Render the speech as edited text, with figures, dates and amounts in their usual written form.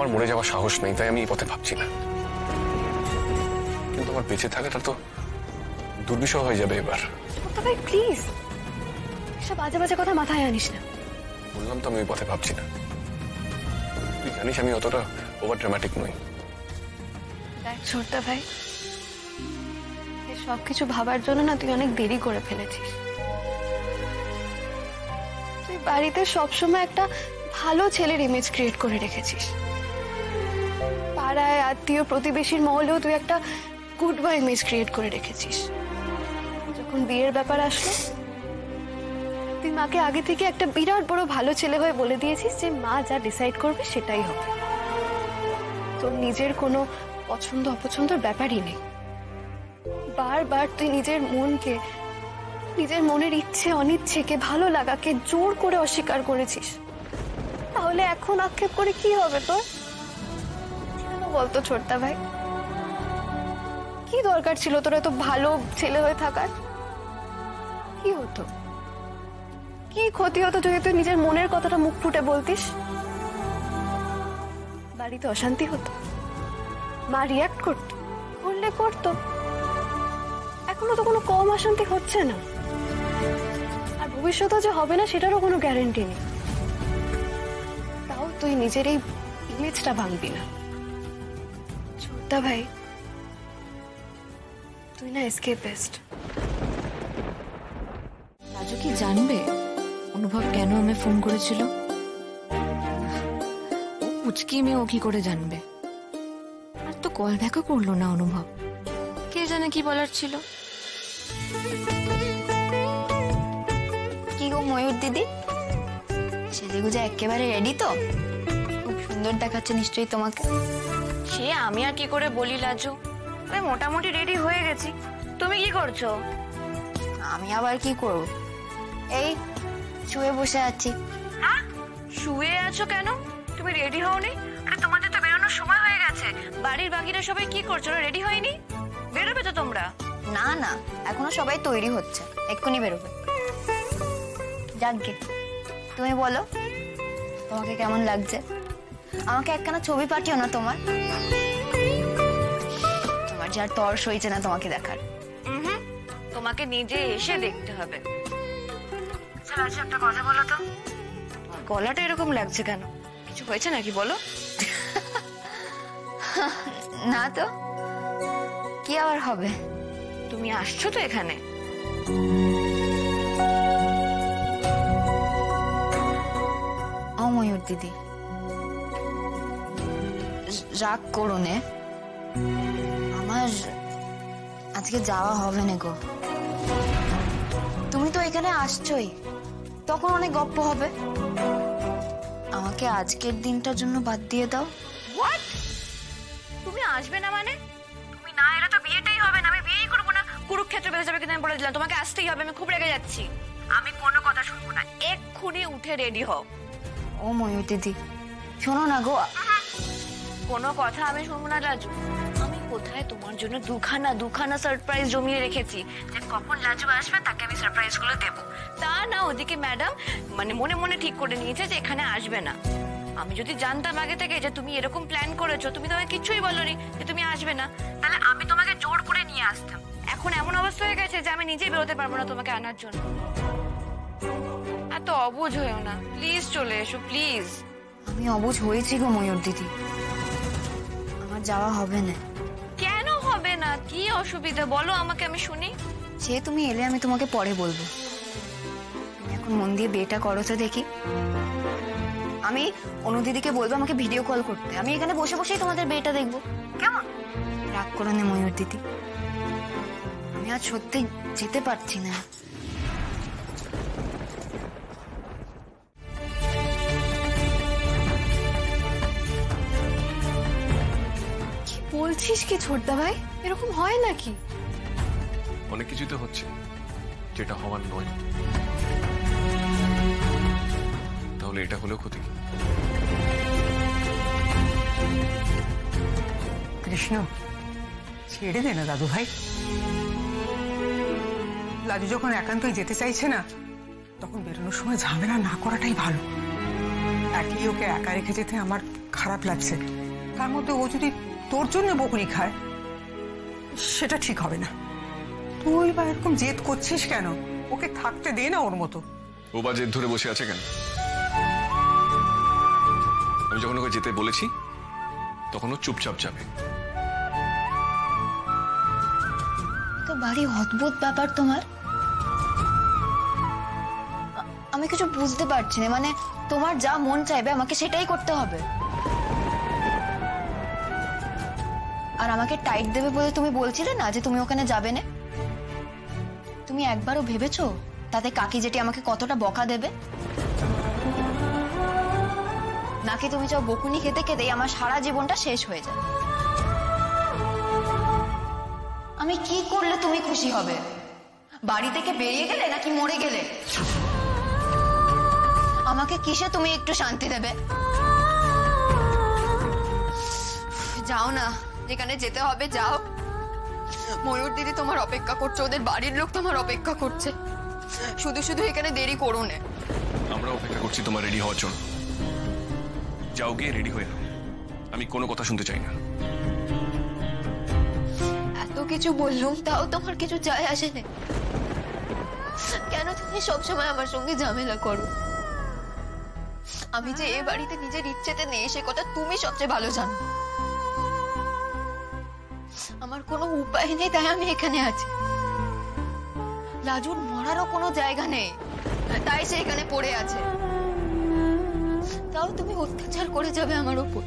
আমার মরে যাওয়ার সাহস নেই, তাই আমি এই পথে ভাবছি না। কিন্তু আমার বেঁচে থাকাটা তো দুর্বিষহ হয়ে যাবে এবার। ভাই প্লিজ এসব বাজে বাজে কথা মাথায় আনিস না। বললাম তো আমি ওই পথে ভাবছি না। তুই জানিস আমি অতটা ওভার ড্রামাটিক নই। দেখ ছোটদা ভাই, সবকিছু ভাবার জন্য না তুই অনেক দেরি করে ফেলেছিস। তুই বাড়িতে সবসময় একটা ভালো ছেলের ইমেজ ক্রিয়েট করে রেখেছিস। পাড়ায় আত্মীয় প্রতিবেশীর মহলেও তুই একটা গুড বয় ইমেজ ক্রিয়েট করে রেখেছিস। যখন বিয়ের ব্যাপার আসলো, তুই মাকে আগে থেকে একটা বিরাট বড় ভালো ছেলে হয়ে বলে দিয়েছিস যে মা যা ডিসাইড করবে সেটাই হবে। তোর নিজের কোনো পছন্দ অপছন্দের ব্যাপারই নেই। বারবার তুই নিজের মনকে, নিজের মনের ইচ্ছে অনিচ্ছেকে, ভালো লাগাকে জোর করে অস্বীকার করেছিস। তাহলে এখন আক্ষেপ করে কি হবে তোর? কেন বলতো ছোটদা ভাই, কি দরকার ছিল তোর এত ভালো ছেলে হয়ে থাকার? কি হতো, কি ক্ষতি হতো যদি তুই নিজের মনের কথাটা মুখ ফুটে বলতিস? বাড়িতে অশান্তি হতো, মা রিয়াক্ট করতো, করলে করতো। এখনো তো কোনো কম অশান্তি হচ্ছে না, আর ভবিষ্যতে যে হবে না সেটারও কোনো গ্যারান্টি নেই। তাও তুই নিজের এই ইমেজটা ভাঙবি না। ছোটদা ভাই, তুই না এসকেপিস্ট। রাজু কি জানবে অনুভব কেন আমায় ফোন করেছিল? উচকি মেয়ে ও কি করে জানবে? আর তো কল ব্যাকও করলো না অনুভব। কে জানে কি বলার ছিল। কি গো ময়ূর দিদি, সেজেগুজে একেবারে রেডি তো? খুব সুন্দর দেখাচ্ছে নিশ্চয়ই তোমাকে। সে আমি আর কি করে বলি লাজু, আমি মোটামুটি রেডি হয়ে গেছি। তুমি কি করছো? আমি আবার কি করব, এই শুয়ে বসে আছি। হ্যাঁ, শুয়ে আছো কেন? তুমি রেডি হওনি? আরে তোমাদের তো বেরোনোর সময় হয়ে গেছে। বাড়ির বাকিরা সবাই কি করছো? রেডি হয়নি? বেরোবে তো তোমরা? না না, এখনো সবাই তৈরি হচ্ছে, এক্ষুনি বেরোবে। যাকগে, তুমি বলো তোমাকে কেমন লাগছে? আমাকে একখানা ছবি পাঠিও না তোমার। তোমার যার তর্স হয়েছে না তোমাকে দেখার। তোমাকে নিজে এসে দেখতে হবে। আচ্ছা একটা কথা বলো তো, গলাটা এরকম লাগছে কেন? কিছু হয়েছে নাকি বলো? না তো, কি আবার হবে? তুমি আসছো তো এখানে? ও ময়ূর দিদি, রাগ করো নে, আমার আজকে যাওয়া হবে না গো। তুমি তো এখানে আসছোই, তখন অনেক গপ্প হবে। আমাকে আজকের দিনটার জন্য বাদ দিয়ে দাও। হোয়াট? তুমি আসবে না মানে? তুমি না এলে তো বিয়েটাই হবে না। আমি বিয়েই করবো না, কুরুক্ষেত্র বেঁধে যাবে কিন্তু আমি বলে দিলাম। তোমাকে আসতেই হবে, আমি খুব রেগে যাচ্ছি। আমি কোনো কথা শুনবো না, এক্ষুনি উঠে রেডি হও। ও ময়ূর দিদি শোনো না গো। কোনো কথা আমি শুনবো না লাজু। আমি কোথায় তোমার জন্য দুখানা সারপ্রাইজ জমিয়ে রেখেছি, যে কখন লাজু আসবে তাকে আমি সারপ্রাইজ গুলো দেবো। তা না, ওদিকে ম্যাডাম মানে মনে মনে ঠিক করে নিয়েছে যে এখানে আসবে না। আমি যদি জানতাম আগে থেকে যে তুমি এরকম প্ল্যান করেছো, তুমি তো আমাকে কিছুই বলোনি যে তুমি আসবে না, তাহলে আমি তোমাকে জোর করে নিয়ে আসতাম। এখন এমন অবস্থা হয়ে গেছে যে আমি নিজেই বেরোতে পারবো না তোমাকে আনার জন্য। এত অবুঝ হয়েও না, প্লিজ চলে এসো প্লিজ। আমি অবুঝ হয়েছি গো ময়ূর দিদি, আমার যাওয়া হবে না। কেন হবে না? কি অসুবিধা বলো আমাকে, আমি শুনি। সে তুমি এলে আমি তোমাকে পরে বলবো। তুমি এখন মন দিয়ে বিয়েটা করো তো দেখি। আমি অনুদিদিকে বলবো আমাকে ভিডিও কল করতে, আমি এখানে বসে বসেই তোমাদের বিয়েটা দেখবো, কেমন? রাগ করো না ময়ূর দিদি, আমি আজ সত্যি যেতে পারছি না। বলছিস কি ছোটদা ভাই? এরকম হয় নাকি? অনেক কিছুই তো হচ্ছে যেটা হওয়ার নয়। তাহলে এটা হলেও ক্ষতি কি? কৃষ্ণ ছেড়ে দে না দাদু ভাই। লাজু যখন একান্তই যেতে চাইছে না, তখন বেরোনোর সময় ঝামেলা না করাটাই ভালো। একই ওকে একা রেখে যেতে আমার খারাপ লাগছে। তার মধ্যে ও যদি তোর জন্য বকুনি খায় সেটা ঠিক হবে না। তুই বা এরকম জেদ করছিস কেন? ওকে থাকতে দে না ওর মতো। ও বা জেদ ধরে বসে আছে কেন? আমি যখন ওকে যেতে বলেছি তখন ও চুপচাপ যাবে। তো ভারী অদ্ভুত ব্যাপার তোমার। আমি কিছু বুঝতে পারছি না, মানে তোমার যা মন চাইবে আমাকে সেটাই করতে হবে। আর আমাকে টাইট দেবে বলে তুমি বলছিলে না যে তুমি ওখানে যাবে না? তুমি একবারও ভেবেছো তাতে কাকি যেটি আমাকে কতটা বকা দেবে? নাকি তুমি চাও বকুনি খেতে খেতেই আমার সারা জীবনটা শেষ হয়ে যায়? আমি কি করলে তুমি খুশি হবে? বাড়ি থেকে বেরিয়ে গেলে নাকি মরে গেলে? আমাকে কিসে তুমি একটু শান্তি দেবে? যাও না, যেখানে যেতে হবে যাও। ময়ূর দিদি তোমার অপেক্ষা করছে, ওদের বাড়ির লোক তোমার অপেক্ষা করছে। শুধু শুধু এখানে দেরি করো না। আমরা অপেক্ষা করছি তোমার রেডি হওয়ার জন্য। যাও গিয়ে রেডি হয়ে নাও, আমি কোনো কথা শুনতে চাই না। এত কিছু বললুম তাও তোমার কিছু যায় আসে না। কেন তুমি সবসময় আমার সঙ্গে ঝামেলা করো? আমি যে এ বাড়িতে নিজের ইচ্ছেতে নেই সে কথা তুমি সবচেয়ে ভালো জানো। আমার কোনো উপায় নেই তাই আমি এখানে আছি। রাজুর মরারও কোনো জায়গা নেই তাই সে এখানে পড়ে আছে। তাও তুমি অত্যাচার করে যাবে আমার উপর।